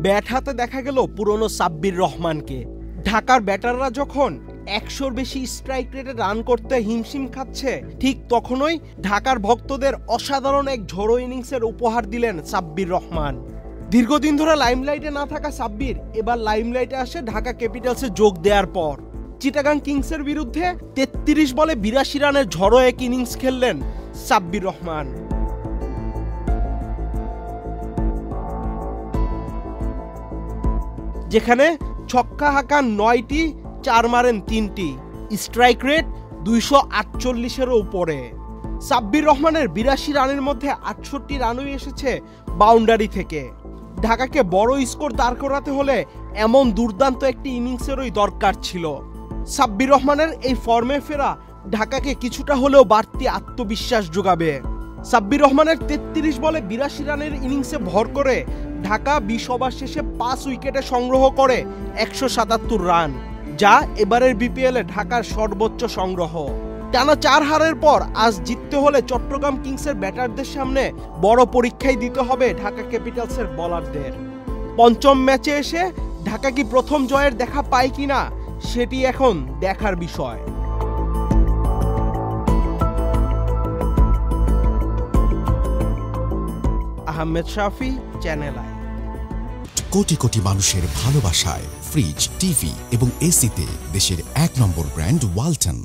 Bat হাতে দেখা গেল পুরনো সাব্বির রহমানকে। ঢাকার ব্যাটাররা যখন 100-র বেশি স্ট্রাইক রেটে রান করতে হিমশিম খাচ্ছে, ঠিক তখনই ঢাকার ভক্তদের অসাধারণ এক ঝড়ো ইনিংসের উপহার দিলেন সাব্বির রহমান। দীর্ঘদিন ধরে লাইমলাইটে না থাকা সাব্বির এবার লাইমলাইটে আসে ঢাকা ক্যাপিটালসে যোগ দেওয়ার পর। চিটাগাং কিংসের বিরুদ্ধে 33 বলে 82 রানের ঝড়ো এক ইনিংস খেললেন সাব্বির রহমান। যেখানে ছক্কা হাঁকান 9টি, 4 মারেন 3টি, স্ট্রাইক রেট 248-এরও উপরে। সাব্বির রহমানের 82 রানের মধ্যে 68 রানই এসেছে বাউন্ডারি থেকে। ঢাকাকে বড় স্কোর দাঁড় করাতে হলে এমন দুর্দান্ত একটি ইনিংসেরই দরকার ছিল। সাব্বির রহমানের এই ফর্মে ফেরা ঢাকাকে কিছুটা হলেও বাড়তি আত্মবিশ্বাস যোগাবে। সাব্বির রহমানের 33 বলে 82 রানের ইনিংসে ভর করে ঢাকা 20 ওভার শেষে 5 উইকেটে সংগ্রহ করে 177 রান, যা এবারের বিপিএলে ঢাকার সর্বোচ্চ সংগ্রহ। টানা 4 হারের পর আজ জিততে হলে চট্টগ্রাম কিংসের ব্যাটারদের সামনে বড় পরীক্ষাই দিতে হবে ঢাকা ক্যাপিটালসের বোলারদের। পঞ্চম ম্যাচে এসে ঢাকা কি প্রথম জয়ের দেখা পায় কিনা সেটি এখন দেখার বিষয়। আহমেদ শাফি, চ্যানেল আই। কোটি কোটি মানুষের ভালোবাসায় ফ্রিজ, টিভি এবং এসিতে দেশের 1 নম্বর ব্র্যান্ড ওয়ালটন।